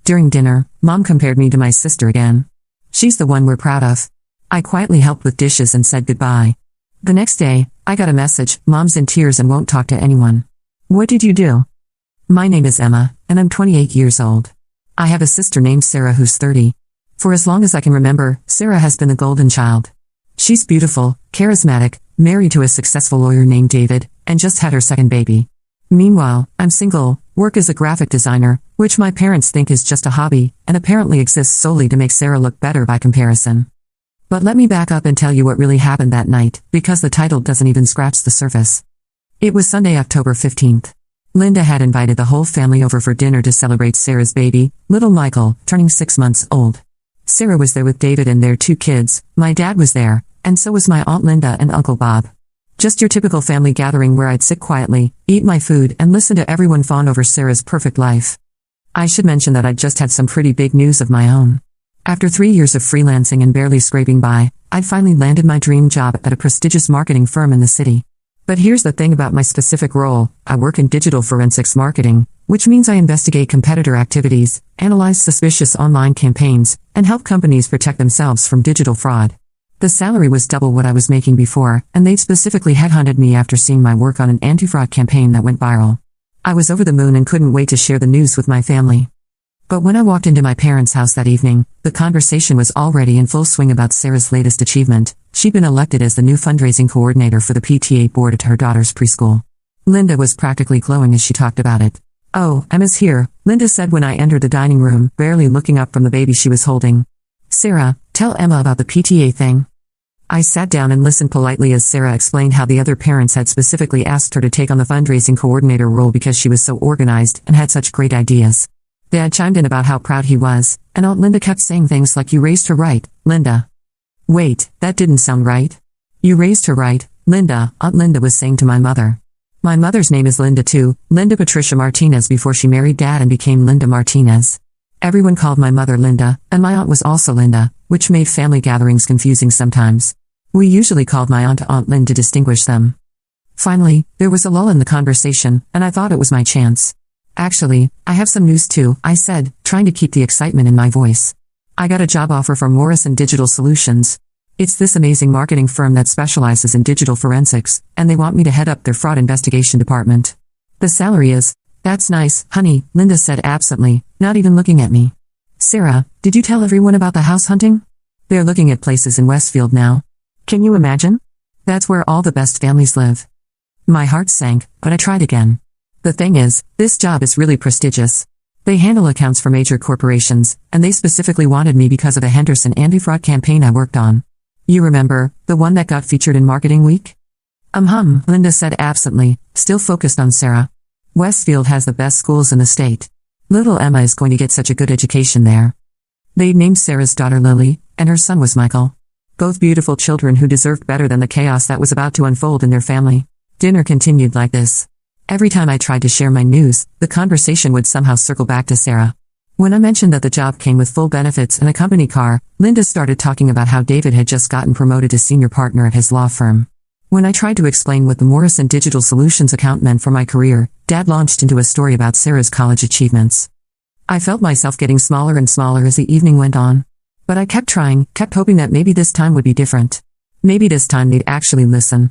During dinner, Mom compared me to my sister again. She's the one we're proud of. I quietly helped with dishes and said goodbye. The next day, I got a message, Mom's in tears and won't talk to anyone. What did you do? My name is Emma, and I'm 28 years old. I have a sister named Sarah who's 30. For as long as I can remember, Sarah has been the golden child. She's beautiful, charismatic, married to a successful lawyer named David, and just had her second baby. Meanwhile, I'm single, work as a graphic designer, which my parents think is just a hobby, and apparently exists solely to make Sarah look better by comparison. But let me back up and tell you what really happened that night, because the title doesn't even scratch the surface. It was Sunday, October 15th. Linda had invited the whole family over for dinner to celebrate Sarah's baby, little Michael, turning 6 months old. Sarah was there with David and their 2 kids, my dad was there, and so was my Aunt Linda and Uncle Bob. Just your typical family gathering where I'd sit quietly, eat my food, and listen to everyone fawn over Sarah's perfect life. I should mention that I'd just had some pretty big news of my own. After 3 years of freelancing and barely scraping by, I'd finally landed my dream job at a prestigious marketing firm in the city. But here's the thing about my specific role: I work in digital forensics marketing, which means I investigate competitor activities, analyze suspicious online campaigns, and help companies protect themselves from digital fraud. The salary was double what I was making before, and they'd specifically headhunted me after seeing my work on an anti-fraud campaign that went viral. I was over the moon and couldn't wait to share the news with my family. But when I walked into my parents' house that evening, the conversation was already in full swing about Sarah's latest achievement. She'd been elected as the new fundraising coordinator for the PTA board at her daughter's preschool. Linda was practically glowing as she talked about it. "Oh, Emma's here," Linda said when I entered the dining room, barely looking up from the baby she was holding. "Sarah, tell Emma about the PTA thing." I sat down and listened politely as Sarah explained how the other parents had specifically asked her to take on the fundraising coordinator role because she was so organized and had such great ideas. Dad chimed in about how proud he was, and Aunt Linda kept saying things like, "You raised her right, Linda." "Wait, that didn't sound right." "You raised her right, Linda," Aunt Linda was saying to my mother. My mother's name is Linda too, Linda Patricia Martinez, before she married Dad and became Linda Martinez. Everyone called my mother Linda, and my aunt was also Linda, which made family gatherings confusing sometimes. We usually called my aunt Aunt Lynn to distinguish them. Finally, there was a lull in the conversation, and I thought it was my chance. "Actually, I have some news too," I said, trying to keep the excitement in my voice. "I got a job offer from Morrison Digital Solutions. It's this amazing marketing firm that specializes in digital forensics, and they want me to head up their fraud investigation department. The salary is—" "That's nice, honey," Linda said absently, not even looking at me. "Sarah, did you tell everyone about the house hunting? They're looking at places in Westfield now. Can you imagine? That's where all the best families live." My heart sank, but I tried again. "The thing is, this job is really prestigious. They handle accounts for major corporations, and they specifically wanted me because of a Henderson anti-fraud campaign I worked on. You remember, the one that got featured in Marketing Week?" Linda said absently, still focused on Sarah. "Westfield has the best schools in the state. Little Emma is going to get such a good education there." They'd named Sarah's daughter Lily, and her son was Michael. Both beautiful children who deserved better than the chaos that was about to unfold in their family. Dinner continued like this. Every time I tried to share my news, the conversation would somehow circle back to Sarah. When I mentioned that the job came with full benefits and a company car, Linda started talking about how David had just gotten promoted to senior partner at his law firm. When I tried to explain what the Morrison Digital Solutions account meant for my career, Dad launched into a story about Sarah's college achievements. I felt myself getting smaller and smaller as the evening went on. But I kept trying, kept hoping that maybe this time would be different. Maybe this time they'd actually listen.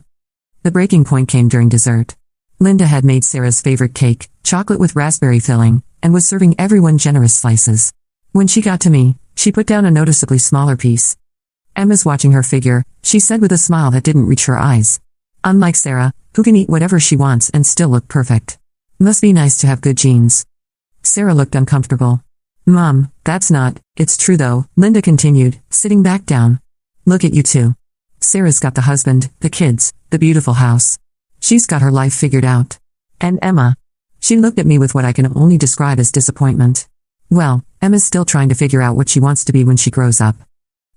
The breaking point came during dessert. Linda had made Sarah's favorite cake, chocolate with raspberry filling, and was serving everyone generous slices. When she got to me, she put down a noticeably smaller piece. "Emma's watching her figure," she said with a smile that didn't reach her eyes. "Unlike Sarah, who can eat whatever she wants and still look perfect. Must be nice to have good genes." Sarah looked uncomfortable. "Mom, that's not, it's true though," Linda continued, sitting back down. "Look at you two. Sarah's got the husband, the kids, the beautiful house. She's got her life figured out. And Emma." She looked at me with what I can only describe as disappointment. "Well, Emma's still trying to figure out what she wants to be when she grows up."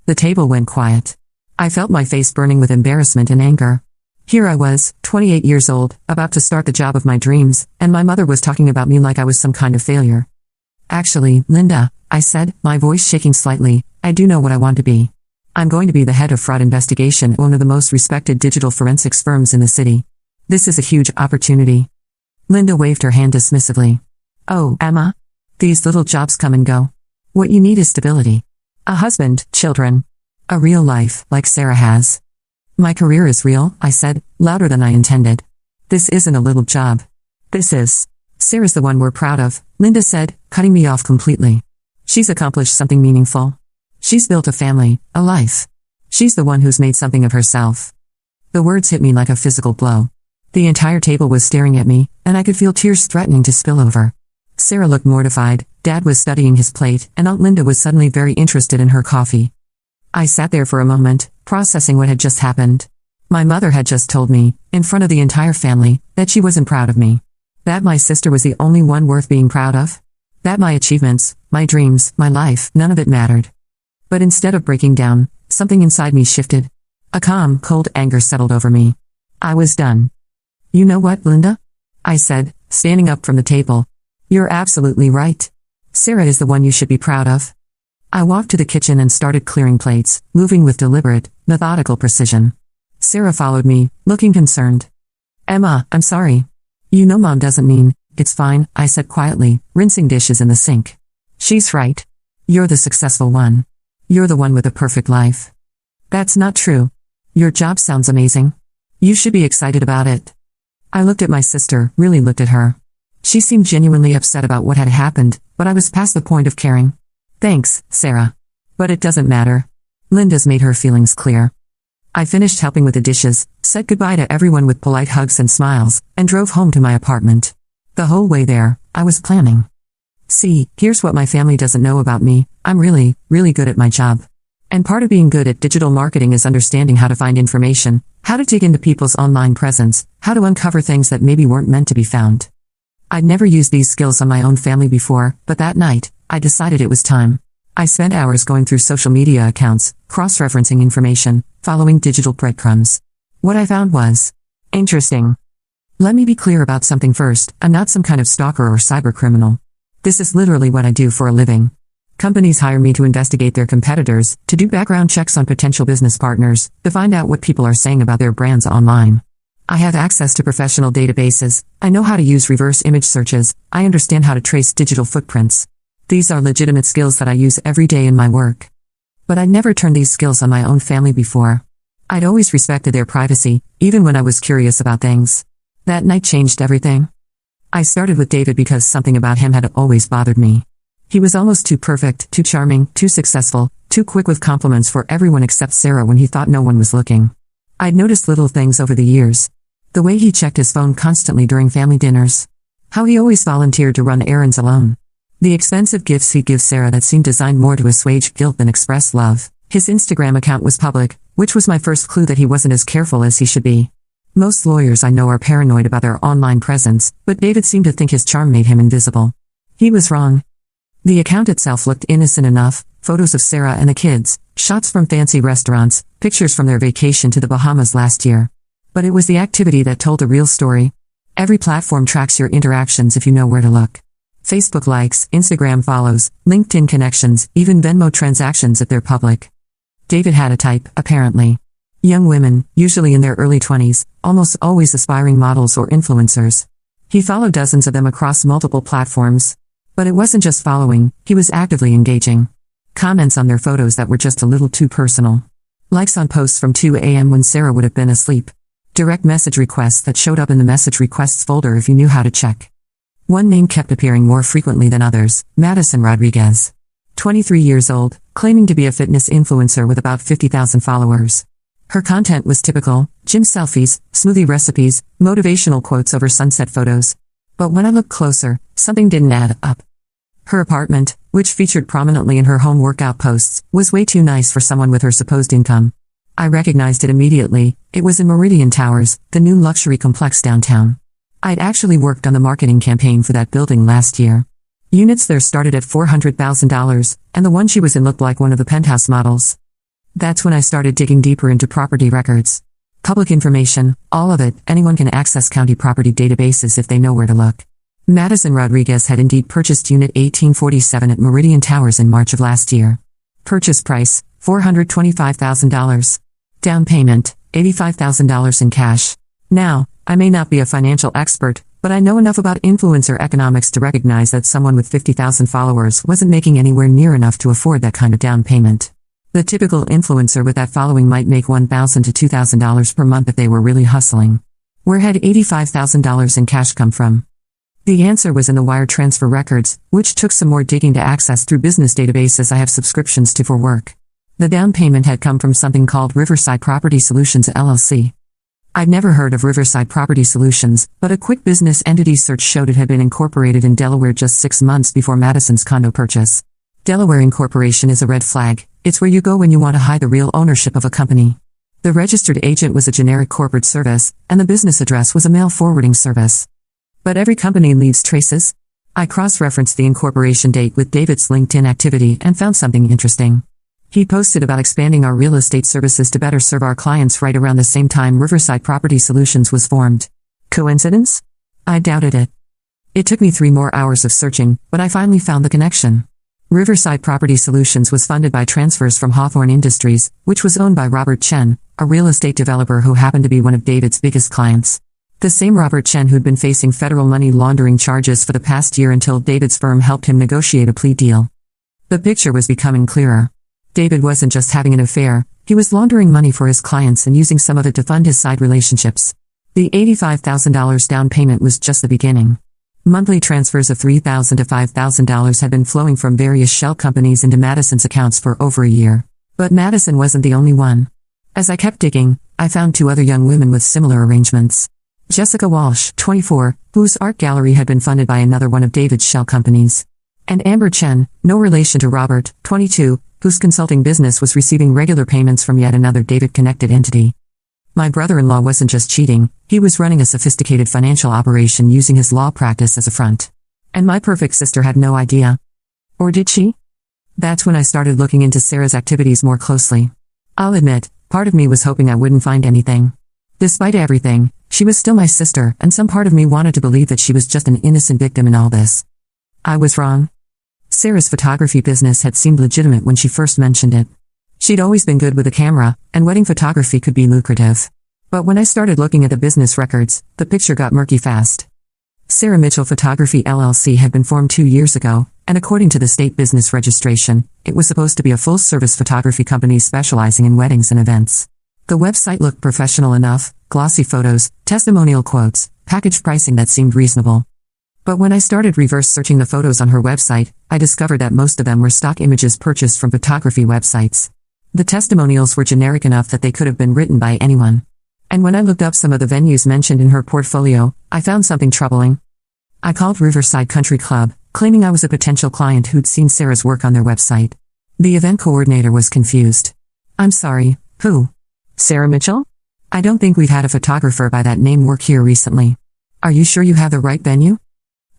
The table went quiet. I felt my face burning with embarrassment and anger. Here I was, 28 years old, about to start the job of my dreams, and my mother was talking about me like I was some kind of failure. "Actually, Linda," I said, my voice shaking slightly, "I do know what I want to be. I'm going to be the head of fraud investigation at one of the most respected digital forensics firms in the city. This is a huge opportunity." Linda waved her hand dismissively. "Oh, Emma? These little jobs come and go. What you need is stability. A husband, children. A real life, like Sarah has. My career is real, I said, louder than I intended. This isn't a little job. This is. Sarah's the one we're proud of, Linda said, cutting me off completely. She's accomplished something meaningful. She's built a family, a life. She's the one who's made something of herself. The words hit me like a physical blow. The entire table was staring at me, and I could feel tears threatening to spill over. Sarah looked mortified, Dad was studying his plate, and Aunt Linda was suddenly very interested in her coffee. I sat there for a moment, processing what had just happened. My mother had just told me, in front of the entire family, that she wasn't proud of me. That my sister was the only one worth being proud of. That my achievements, my dreams, my life, none of it mattered. But instead of breaking down, something inside me shifted. A calm, cold anger settled over me. I was done. You know what, Linda? I said, standing up from the table. You're absolutely right. Sarah is the one you should be proud of. I walked to the kitchen and started clearing plates, moving with deliberate, methodical precision. Sarah followed me, looking concerned. Emma, I'm sorry. You know Mom doesn't mean. It's fine, I said quietly, rinsing dishes in the sink. She's right. You're the successful one. You're the one with a perfect life. That's not true. Your job sounds amazing. You should be excited about it. I looked at my sister, really looked at her. She seemed genuinely upset about what had happened, but I was past the point of caring. Thanks, Sarah. But it doesn't matter. Linda's made her feelings clear. I finished helping with the dishes, said goodbye to everyone with polite hugs and smiles, and drove home to my apartment. The whole way there, I was planning. See, here's what my family doesn't know about me. I'm really, really good at my job. And part of being good at digital marketing is understanding how to find information, how to dig into people's online presence, how to uncover things that maybe weren't meant to be found. I'd never used these skills on my own family before, but that night, I decided it was time. I spent hours going through social media accounts, cross-referencing information, following digital breadcrumbs. What I found was interesting. Let me be clear about something first. I'm not some kind of stalker or cybercriminal. This is literally what I do for a living. Companies hire me to investigate their competitors, to do background checks on potential business partners, to find out what people are saying about their brands online. I have access to professional databases. I know how to use reverse image searches. I understand how to trace digital footprints. These are legitimate skills that I use every day in my work. But I'd never turned these skills on my own family before. I'd always respected their privacy, even when I was curious about things. That night changed everything. I started with David because something about him had always bothered me. He was almost too perfect, too charming, too successful, too quick with compliments for everyone except Sarah when he thought no one was looking. I'd noticed little things over the years. The way he checked his phone constantly during family dinners. How he always volunteered to run errands alone. The expensive gifts he'd give Sarah that seemed designed more to assuage guilt than express love. His Instagram account was public, which was my first clue that he wasn't as careful as he should be. Most lawyers I know are paranoid about their online presence, but David seemed to think his charm made him invisible. He was wrong. The account itself looked innocent enough, photos of Sarah and the kids, shots from fancy restaurants, pictures from their vacation to the Bahamas last year. But it was the activity that told the real story. Every platform tracks your interactions if you know where to look. Facebook likes, Instagram follows, LinkedIn connections, even Venmo transactions if they're public. David had a type, apparently. Young women, usually in their early 20s, almost always aspiring models or influencers. He followed dozens of them across multiple platforms. But it wasn't just following, he was actively engaging. Comments on their photos that were just a little too personal. Likes on posts from 2 a.m. when Sarah would have been asleep. Direct message requests that showed up in the message requests folder if you knew how to check. One name kept appearing more frequently than others, Madison Rodriguez. 23 years old, claiming to be a fitness influencer with about 50,000 followers. Her content was typical, gym selfies, smoothie recipes, motivational quotes over sunset photos. But when I looked closer, something didn't add up. Her apartment, which featured prominently in her home workout posts, was way too nice for someone with her supposed income. I recognized it immediately. It was in Meridian Towers, the new luxury complex downtown. I'd actually worked on the marketing campaign for that building last year. Units there started at $400,000, and the one she was in looked like one of the penthouse models. That's when I started digging deeper into property records. Public information, all of it. Anyone can access county property databases if they know where to look. Madison Rodriguez had indeed purchased Unit 1847 at Meridian Towers in March of last year. Purchase price, $425,000. Down payment, $85,000 in cash. Now, I may not be a financial expert, But I know enough about influencer economics to recognize that someone with 50,000 followers wasn't making anywhere near enough to afford that kind of down payment. The typical influencer with that following might make $1,000 to $2,000 per month if they were really hustling. Where had $85,000 in cash come from? The answer was in the wire transfer records, which took some more digging to access through business databases I have subscriptions to for work. The down payment had come from something called Riverside Property Solutions LLC. I'd never heard of Riverside Property Solutions, but a quick business entity search showed it had been incorporated in Delaware just 6 months before Madison's condo purchase. Delaware incorporation is a red flag. It's where you go when you want to hide the real ownership of a company. The registered agent was a generic corporate service, and the business address was a mail forwarding service. But every company leaves traces. I cross-referenced the incorporation date with David's LinkedIn activity and found something interesting. He posted about expanding our real estate services to better serve our clients right around the same time Riverside Property Solutions was formed. Coincidence? I doubted it. It took me 3 more hours of searching, but I finally found the connection. Riverside Property Solutions was funded by transfers from Hawthorne Industries, which was owned by Robert Chen, a real estate developer who happened to be one of David's biggest clients. The same Robert Chen who'd been facing federal money laundering charges for the past year until David's firm helped him negotiate a plea deal. The picture was becoming clearer. David wasn't just having an affair, he was laundering money for his clients and using some of it to fund his side relationships. The $85,000 down payment was just the beginning. Monthly transfers of $3,000 to $5,000 had been flowing from various shell companies into Madison's accounts for over a year. But Madison wasn't the only one. As I kept digging, I found 2 other young women with similar arrangements. Jessica Walsh, 24, whose art gallery had been funded by another one of David's shell companies. And Amber Chen, no relation to Robert, 22, whose consulting business was receiving regular payments from yet another David-connected entity. My brother-in-law wasn't just cheating, he was running a sophisticated financial operation using his law practice as a front. And my perfect sister had no idea. Or did she? That's when I started looking into Sarah's activities more closely. I'll admit, part of me was hoping I wouldn't find anything. Despite everything, she was still my sister, and some part of me wanted to believe that she was just an innocent victim in all this. I was wrong. Sarah's photography business had seemed legitimate when she first mentioned it. She'd always been good with a camera, and wedding photography could be lucrative. But when I started looking at the business records, the picture got murky fast. Sarah Mitchell Photography LLC had been formed 2 years ago, and according to the state business registration, it was supposed to be a full-service photography company specializing in weddings and events. The website looked professional enough, glossy photos, testimonial quotes, package pricing that seemed reasonable. But when I started reverse searching the photos on her website, I discovered that most of them were stock images purchased from photography websites. The testimonials were generic enough that they could have been written by anyone. And when I looked up some of the venues mentioned in her portfolio, I found something troubling. I called Riverside Country Club, claiming I was a potential client who'd seen Sarah's work on their website. The event coordinator was confused. I'm sorry, who? Sarah Mitchell? I don't think we've had a photographer by that name work here recently. Are you sure you have the right venue?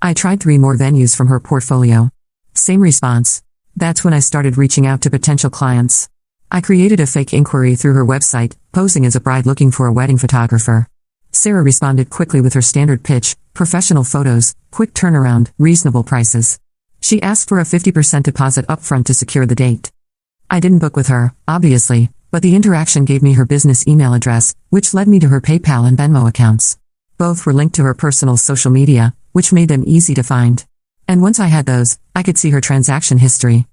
I tried 3 more venues from her portfolio. Same response. That's when I started reaching out to potential clients. I created a fake inquiry through her website, posing as a bride looking for a wedding photographer. Sarah responded quickly with her standard pitch: professional photos, quick turnaround, reasonable prices. She asked for a 50% deposit upfront to secure the date. I didn't book with her, obviously, but the interaction gave me her business email address, which led me to her PayPal and Venmo accounts. Both were linked to her personal social media, which made them easy to find. And once I had those, I could see her transaction history.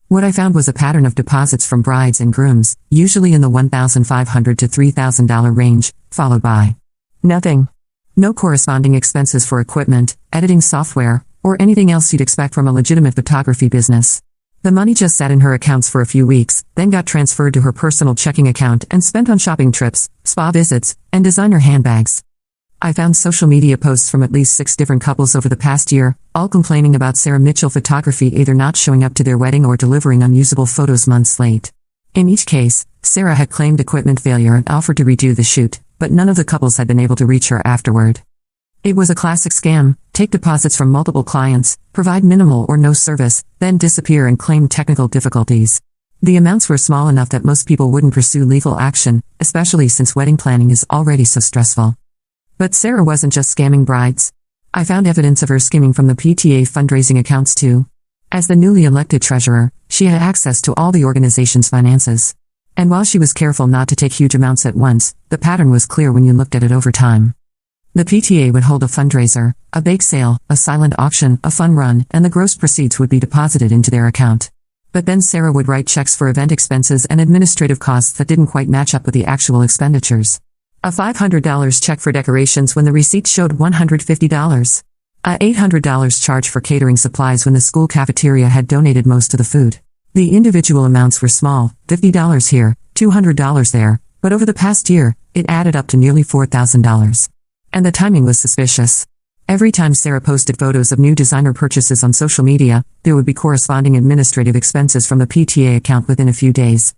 What I found was a pattern of deposits from brides and grooms, usually in the $1,500 to $3,000 range, followed by nothing. No corresponding expenses for equipment, editing software, or anything else you'd expect from a legitimate photography business. The money just sat in her accounts for a few weeks, then got transferred to her personal checking account and spent on shopping trips, spa visits, and designer handbags. I found social media posts from at least 6 different couples over the past year, all complaining about Sarah Mitchell Photography either not showing up to their wedding or delivering unusable photos months late. In each case, Sarah had claimed equipment failure and offered to redo the shoot, but none of the couples had been able to reach her afterward. It was a classic scam: take deposits from multiple clients, provide minimal or no service, then disappear and claim technical difficulties. The amounts were small enough that most people wouldn't pursue legal action, especially since wedding planning is already so stressful. But Sarah wasn't just scamming brides. I found evidence of her skimming from the PTA fundraising accounts too. As the newly elected treasurer, she had access to all the organization's finances. And while she was careful not to take huge amounts at once, the pattern was clear when you looked at it over time. The PTA would hold a fundraiser, a bake sale, a silent auction, a fun run, and the gross proceeds would be deposited into their account. But then Sarah would write checks for event expenses and administrative costs that didn't quite match up with the actual expenditures. A $500 check for decorations when the receipt showed $150. A $800 charge for catering supplies when the school cafeteria had donated most of the food. The individual amounts were small, $50 here, $200 there, but over the past year, it added up to nearly $4,000. And the timing was suspicious. Every time Sarah posted photos of new designer purchases on social media, there would be corresponding administrative expenses from the PTA account within a few days.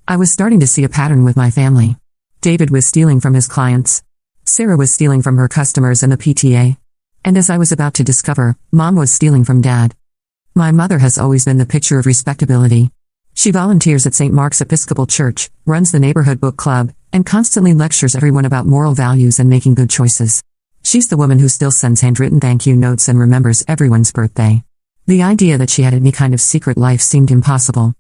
I was starting to see a pattern with my family. David was stealing from his clients. Sarah was stealing from her customers and the PTA. And as I was about to discover, Mom was stealing from Dad. My mother has always been the picture of respectability. She volunteers at St. Mark's Episcopal Church, runs the neighborhood book club, and constantly lectures everyone about moral values and making good choices. She's the woman who still sends handwritten thank you notes and remembers everyone's birthday. The idea that she had any kind of secret life seemed impossible.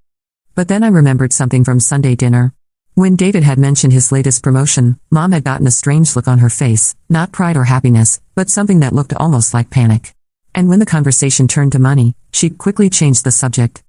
But then I remembered something from Sunday dinner. When David had mentioned his latest promotion, Mom had gotten a strange look on her face, not pride or happiness, but something that looked almost like panic. And when the conversation turned to money, she quickly changed the subject.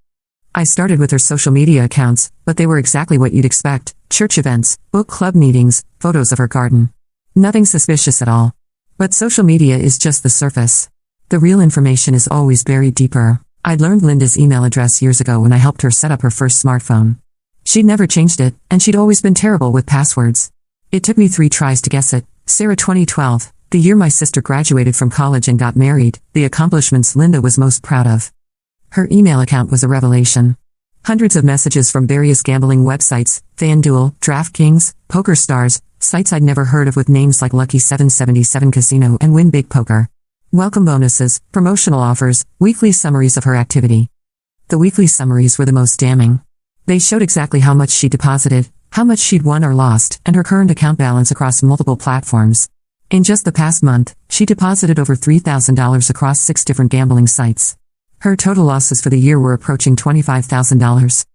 I started with her social media accounts, but they were exactly what you'd expect: church events, book club meetings, photos of her garden. Nothing suspicious at all. But social media is just the surface. The real information is always buried deeper. I learned Linda's email address years ago when I helped her set up her first smartphone. She'd never changed it, and she'd always been terrible with passwords. It took me 3 tries to guess it. Sarah 2012, the year my sister graduated from college and got married, the accomplishments Linda was most proud of. Her email account was a revelation. Hundreds of messages from various gambling websites, FanDuel, DraftKings, PokerStars, sites I'd never heard of with names like Lucky 777 Casino and Win Big Poker. Welcome bonuses, promotional offers, weekly summaries of her activity. The weekly summaries were the most damning. They showed exactly how much she deposited, how much she'd won or lost, and her current account balance across multiple platforms. In just the past month, she deposited over $3,000 across 6 different gambling sites. Her total losses for the year were approaching $25,000.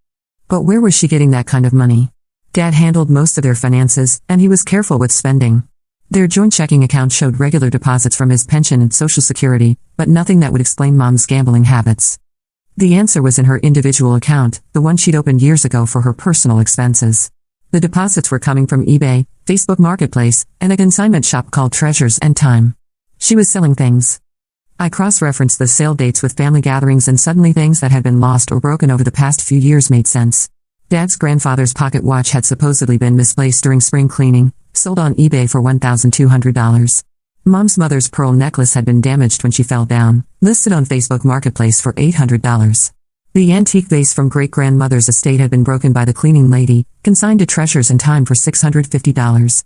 But where was she getting that kind of money? Dad handled most of their finances, and he was careful with spending. Their joint checking account showed regular deposits from his pension and Social Security, but nothing that would explain Mom's gambling habits. The answer was in her individual account, the one she'd opened years ago for her personal expenses. The deposits were coming from eBay, Facebook Marketplace, and a consignment shop called Treasures and Time. She was selling things. I cross-referenced the sale dates with family gatherings, and suddenly things that had been lost or broken over the past few years made sense. Dad's grandfather's pocket watch had supposedly been misplaced during spring cleaning, sold on eBay for $1,200. Mom's mother's pearl necklace had been damaged when she fell down, listed on Facebook Marketplace for $800. The antique vase from great-grandmother's estate had been broken by the cleaning lady, consigned to Treasures and Time for $650.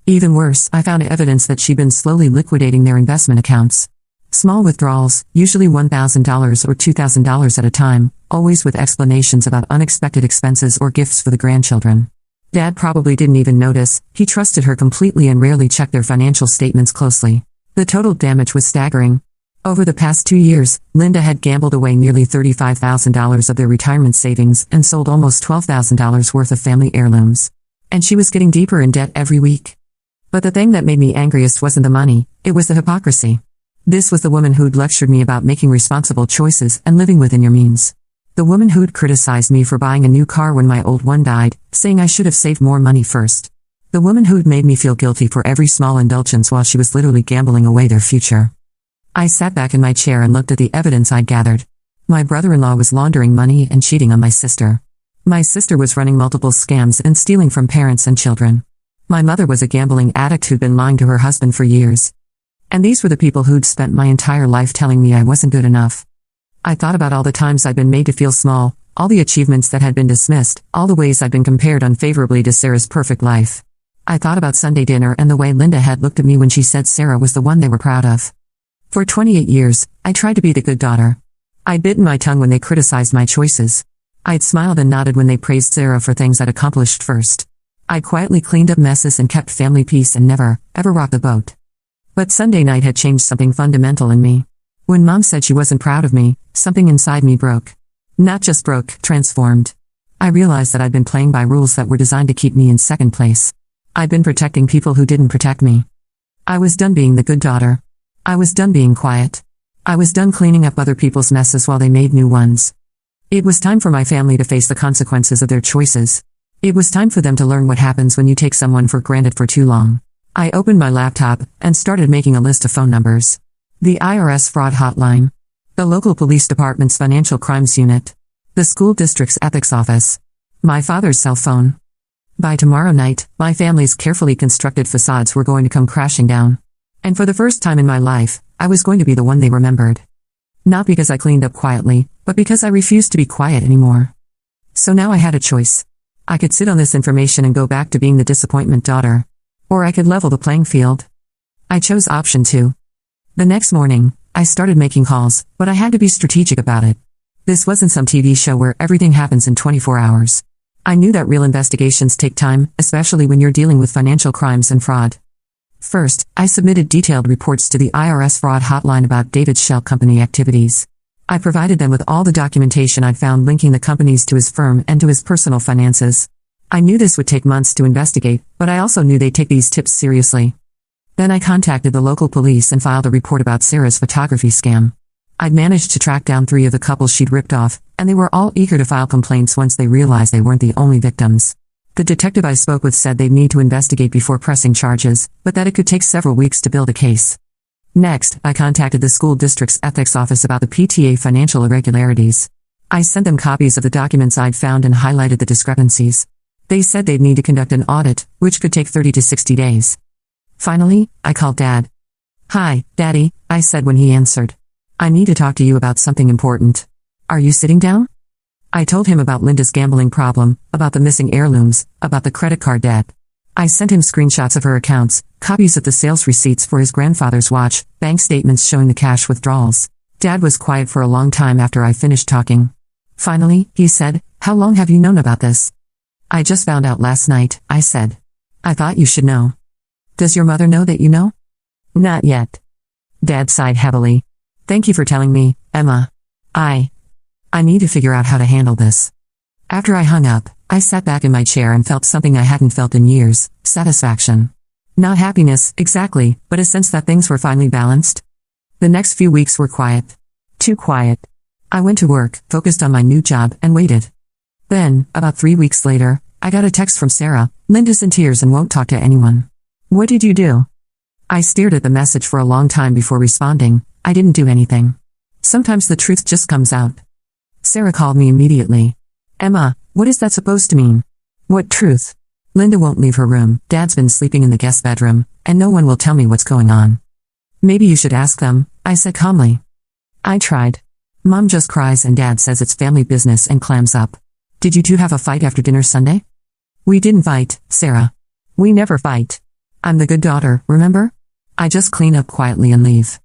Even worse, I found evidence that she'd been slowly liquidating their investment accounts. Small withdrawals, usually $1,000 or $2,000 at a time, always with explanations about unexpected expenses or gifts for the grandchildren. Dad probably didn't even notice. He trusted her completely and rarely checked their financial statements closely. The total damage was staggering. Over the past 2 years, Linda had gambled away nearly $35,000 of their retirement savings and sold almost $12,000 worth of family heirlooms. And she was getting deeper in debt every week. But the thing that made me angriest wasn't the money, it was the hypocrisy. This was the woman who'd lectured me about making responsible choices and living within your means. The woman who'd criticized me for buying a new car when my old one died, saying I should have saved more money first. The woman who'd made me feel guilty for every small indulgence while she was literally gambling away their future. I sat back in my chair and looked at the evidence I'd gathered. My brother-in-law was laundering money and cheating on my sister. My sister was running multiple scams and stealing from parents and children. My mother was a gambling addict who'd been lying to her husband for years. And these were the people who'd spent my entire life telling me I wasn't good enough. I thought about all the times I'd been made to feel small, all the achievements that had been dismissed, all the ways I'd been compared unfavorably to Sarah's perfect life. I thought about Sunday dinner and the way Linda had looked at me when she said Sarah was the one they were proud of. For 28 years, I tried to be the good daughter. I'd bitten my tongue when they criticized my choices. I'd smiled and nodded when they praised Sarah for things I'd accomplished first. I quietly cleaned up messes and kept family peace and never, ever rocked the boat. But Sunday night had changed something fundamental in me. When Mom said she wasn't proud of me, something inside me broke. Not just broke, transformed. I realized that I'd been playing by rules that were designed to keep me in second place. I'd been protecting people who didn't protect me. I was done being the good daughter. I was done being quiet. I was done cleaning up other people's messes while they made new ones. It was time for my family to face the consequences of their choices. It was time for them to learn what happens when you take someone for granted for too long. I opened my laptop and started making a list of phone numbers. The IRS fraud hotline. The local police department's financial crimes unit. The school district's ethics office. My father's cell phone. By tomorrow night, my family's carefully constructed facades were going to come crashing down. And for the first time in my life, I was going to be the one they remembered. Not because I cleaned up quietly, but because I refused to be quiet anymore. So now I had a choice. I could sit on this information and go back to being the disappointment daughter. Or I could level the playing field. I chose option 2. The next morning, I started making calls, but I had to be strategic about it. This wasn't some TV show where everything happens in 24 hours. I knew that real investigations take time, especially when you're dealing with financial crimes and fraud. First, I submitted detailed reports to the IRS fraud hotline about David's shell company activities. I provided them with all the documentation I'd found linking the companies to his firm and to his personal finances. I knew this would take months to investigate, but I also knew they'd take these tips seriously. Then I contacted the local police and filed a report about Sarah's photography scam. I'd managed to track down 3 of the couples she'd ripped off, and they were all eager to file complaints once they realized they weren't the only victims. The detective I spoke with said they'd need to investigate before pressing charges, but that it could take several weeks to build a case. Next, I contacted the school district's ethics office about the PTA financial irregularities. I sent them copies of the documents I'd found and highlighted the discrepancies. They said they'd need to conduct an audit, which could take 30 to 60 days. Finally, I called Dad. "Hi, Daddy," I said when he answered. "I need to talk to you about something important. Are you sitting down?" I told him about Linda's gambling problem, about the missing heirlooms, about the credit card debt. I sent him screenshots of her accounts, copies of the sales receipts for his grandfather's watch, bank statements showing the cash withdrawals. Dad was quiet for a long time after I finished talking. Finally, he said, "How long have you known about this?" "I just found out last night," I said. "I thought you should know." "Does your mother know that you know?" "Not yet." Dad sighed heavily. "Thank you for telling me, Emma. I need to figure out how to handle this." After I hung up, I sat back in my chair and felt something I hadn't felt in years: satisfaction. Not happiness, exactly, but a sense that things were finally balanced. The next few weeks were quiet. Too quiet. I went to work, focused on my new job, and waited. Then, about 3 weeks later, I got a text from Sarah. "Linda's in tears and won't talk to anyone." "What did you do?" I stared at the message for a long time before responding. I didn't do anything. Sometimes the truth just comes out. Sarah called me immediately. "Emma, what is that supposed to mean?" "What truth?" "Linda won't leave her room, Dad's been sleeping in the guest bedroom, and no one will tell me what's going on." "Maybe you should ask them," I said calmly. I tried. "Mom just cries and Dad says it's family business and clams up." "Did you two have a fight after dinner Sunday?" "We didn't fight, Sarah. We never fight. I'm the good daughter, remember? I just clean up quietly and leave."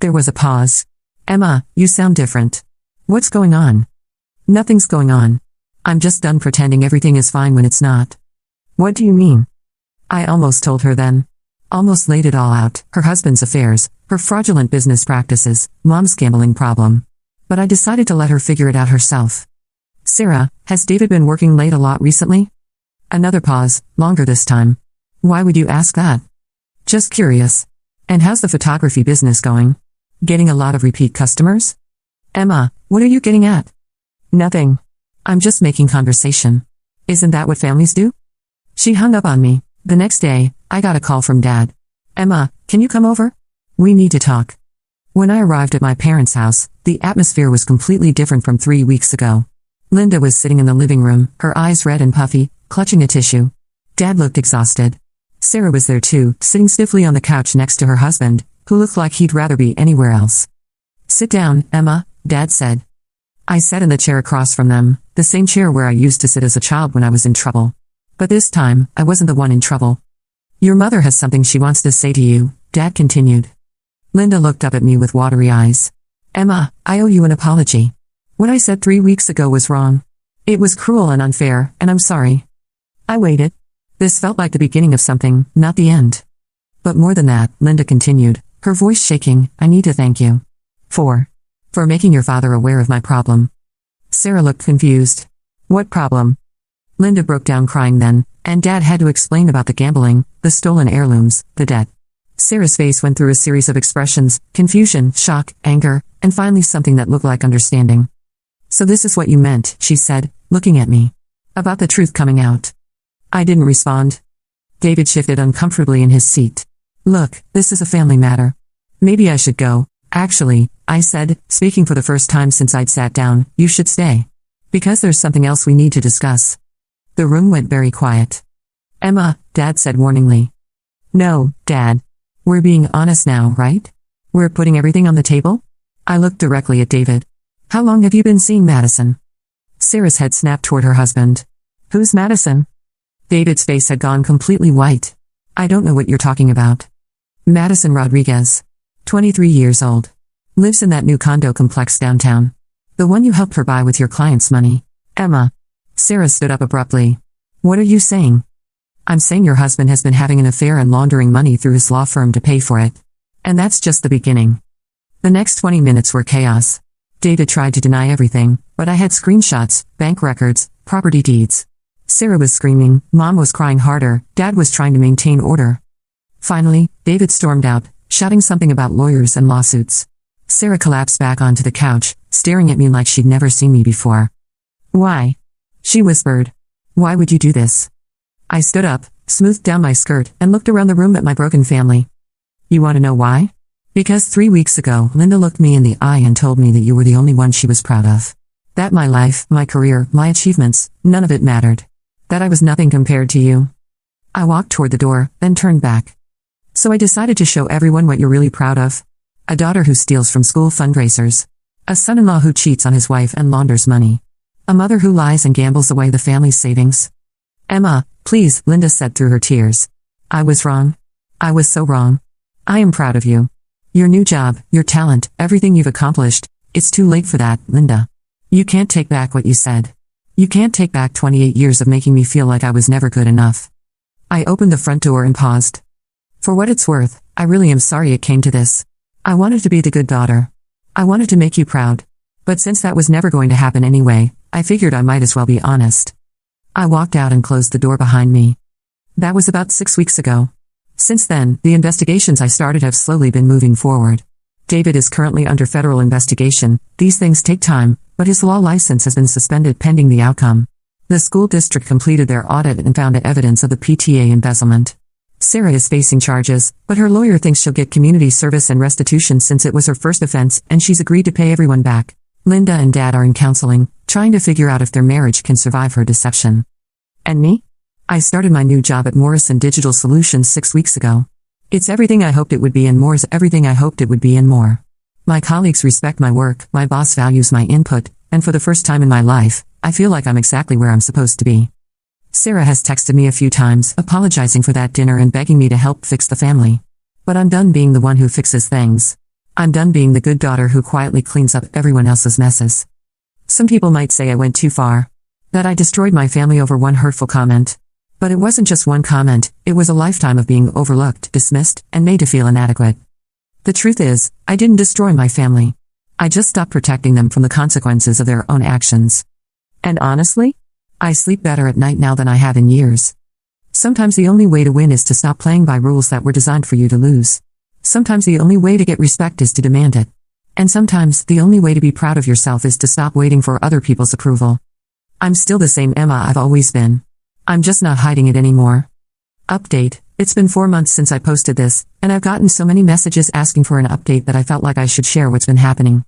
There was a pause. "Emma, you sound different. What's going on?" "Nothing's going on. I'm just done pretending everything is fine when it's not." "What do you mean?" I almost told her then. Almost laid it all out: her husband's affairs, her fraudulent business practices, Mom's gambling problem. But I decided to let her figure it out herself. "Sarah, has David been working late a lot recently?" Another pause, longer this time. "Why would you ask that?" "Just curious. And how's the photography business going? Getting a lot of repeat customers?" "Emma, what are you getting at?" "Nothing. I'm just making conversation. Isn't that what families do?" She hung up on me. The next day, I got a call from Dad. "Emma, can you come over? We need to talk." When I arrived at my parents' house, the atmosphere was completely different from 3 weeks ago. Linda was sitting in the living room, her eyes red and puffy, clutching a tissue. Dad looked exhausted. Sarah was there too, sitting stiffly on the couch next to her husband, who looked like he'd rather be anywhere else. "Sit down, Emma," Dad said. I sat in the chair across from them, the same chair where I used to sit as a child when I was in trouble. But this time, I wasn't the one in trouble. "Your mother has something she wants to say to you," Dad continued. Linda looked up at me with watery eyes. "Emma, I owe you an apology. What I said 3 weeks ago was wrong. It was cruel and unfair, and I'm sorry." I waited. This felt like the beginning of something, not the end. "But more than that," Linda continued, her voice shaking, "I need to thank you. For making your father aware of my problem." Sarah looked confused. "What problem?" Linda broke down crying then, and Dad had to explain about the gambling, the stolen heirlooms, the debt. Sarah's face went through a series of expressions: confusion, shock, anger, and finally something that looked like understanding. "So this is what you meant," she said, looking at me. "About the truth coming out." I didn't respond. David shifted uncomfortably in his seat. "Look, this is a family matter. Maybe I should go." "Actually," I said, speaking for the first time since I'd sat down, "you should stay. Because there's something else we need to discuss." The room went very quiet. "Emma," Dad said warningly. "No, Dad. We're being honest now, right? We're putting everything on the table?" I looked directly at David. "How long have you been seeing Madison?" Sarah's head snapped toward her husband. "Who's Madison?" David's face had gone completely white. "I don't know what you're talking about." "Madison Rodriguez. 23 years old. Lives in that new condo complex downtown. The one you helped her buy with your client's money." "Emma." Sarah stood up abruptly. "What are you saying?" "I'm saying your husband has been having an affair and laundering money through his law firm to pay for it. And that's just the beginning." The next 20 minutes were chaos. David tried to deny everything, but I had screenshots, bank records, property deeds. Sarah was screaming, Mom was crying harder, Dad was trying to maintain order. Finally, David stormed out, shouting something about lawyers and lawsuits. Sarah collapsed back onto the couch, staring at me like she'd never seen me before. "Why?" she whispered. "Why would you do this?" I stood up, smoothed down my skirt, and looked around the room at my broken family. "You want to know why?" "Because 3 weeks ago, Linda looked me in the eye and told me that you were the only one she was proud of. That my life, my career, my achievements, none of it mattered. That I was nothing compared to you." I walked toward the door, then turned back. "So I decided to show everyone what you're really proud of. A daughter who steals from school fundraisers. A son-in-law who cheats on his wife and launders money. A mother who lies and gambles away the family's savings." "Emma, please," Linda said through her tears. "I was wrong. I was so wrong. I am proud of you. Your new job, your talent, everything you've accomplished. It's too late for that, Linda. You can't take back what you said. You can't take back 28 years of making me feel like I was never good enough." I opened the front door and paused. "For what it's worth, I really am sorry it came to this. I wanted to be the good daughter. I wanted to make you proud. But since that was never going to happen anyway, I figured I might as well be honest." I walked out and closed the door behind me. That was about 6 weeks ago. Since then, the investigations I started have slowly been moving forward. David is currently under federal investigation. These things take time, but his law license has been suspended pending the outcome. The school district completed their audit and found evidence of the PTA embezzlement. Sarah is facing charges, but her lawyer thinks she'll get community service and restitution since it was her first offense, and she's agreed to pay everyone back. Linda and Dad are in counseling, trying to figure out if their marriage can survive her deception. And me? I started my new job at Morrison Digital Solutions 6 weeks ago. It's everything I hoped it would be and more is everything I hoped it would be and more. My colleagues respect my work, my boss values my input, and for the first time in my life, I feel like I'm exactly where I'm supposed to be. Sarah has texted me a few times, apologizing for that dinner and begging me to help fix the family. But I'm done being the one who fixes things. I'm done being the good daughter who quietly cleans up everyone else's messes. Some people might say I went too far. That I destroyed my family over one hurtful comment. But it wasn't just one comment, it was a lifetime of being overlooked, dismissed, and made to feel inadequate. The truth is, I didn't destroy my family. I just stopped protecting them from the consequences of their own actions. And honestly, I sleep better at night now than I have in years. Sometimes the only way to win is to stop playing by rules that were designed for you to lose. Sometimes the only way to get respect is to demand it. And sometimes the only way to be proud of yourself is to stop waiting for other people's approval. I'm still the same Emma I've always been. I'm just not hiding it anymore. Update: it's been 4 months since I posted this, and I've gotten so many messages asking for an update that I felt like I should share what's been happening.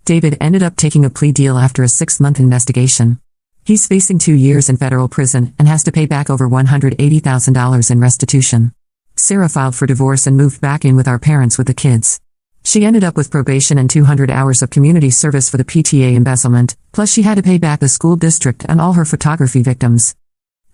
David ended up taking a plea deal after a 6-month investigation. He's facing 2 years in federal prison and has to pay back over $180,000 in restitution. Sarah filed for divorce and moved back in with our parents with the kids. She ended up with probation and 200 hours of community service for the PTA embezzlement, plus she had to pay back the school district and all her photography victims.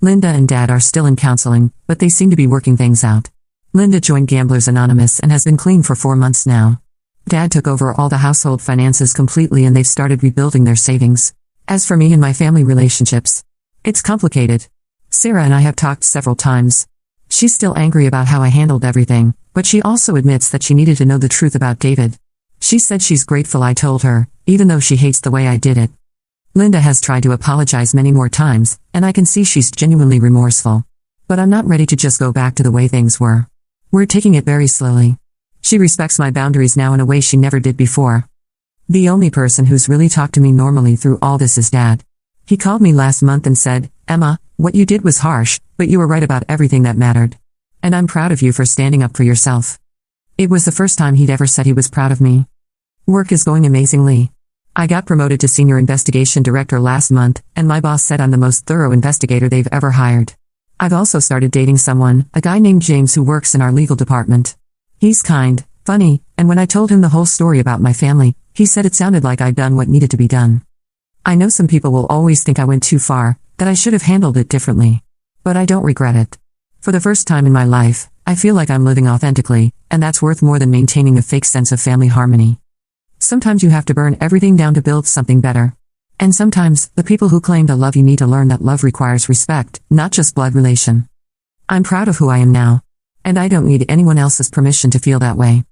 Linda and Dad are still in counseling, but they seem to be working things out. Linda joined Gamblers Anonymous and has been clean for 4 months now. Dad took over all the household finances completely and they've started rebuilding their savings. As for me and my family relationships, it's complicated. Sarah and I have talked several times. She's still angry about how I handled everything, but she also admits that she needed to know the truth about David. She said she's grateful I told her, even though she hates the way I did it. Linda has tried to apologize many more times, and I can see she's genuinely remorseful. But I'm not ready to just go back to the way things were. We're taking it very slowly. She respects my boundaries now in a way she never did before. The only person who's really talked to me normally through all this is Dad. He called me last month and said, "Emma, what you did was harsh, but you were right about everything that mattered. And I'm proud of you for standing up for yourself." It was the first time he'd ever said he was proud of me. Work is going amazingly. I got promoted to Senior Investigation Director last month, and my boss said I'm the most thorough investigator they've ever hired. I've also started dating someone, a guy named James who works in our legal department. He's kind, funny, and when I told him the whole story about my family, he said it sounded like I'd done what needed to be done. I know some people will always think I went too far, that I should have handled it differently. But I don't regret it. For the first time in my life, I feel like I'm living authentically, and that's worth more than maintaining a fake sense of family harmony. Sometimes you have to burn everything down to build something better. And sometimes, the people who claim to love you need to learn that love requires respect, not just blood relation. I'm proud of who I am now. And I don't need anyone else's permission to feel that way.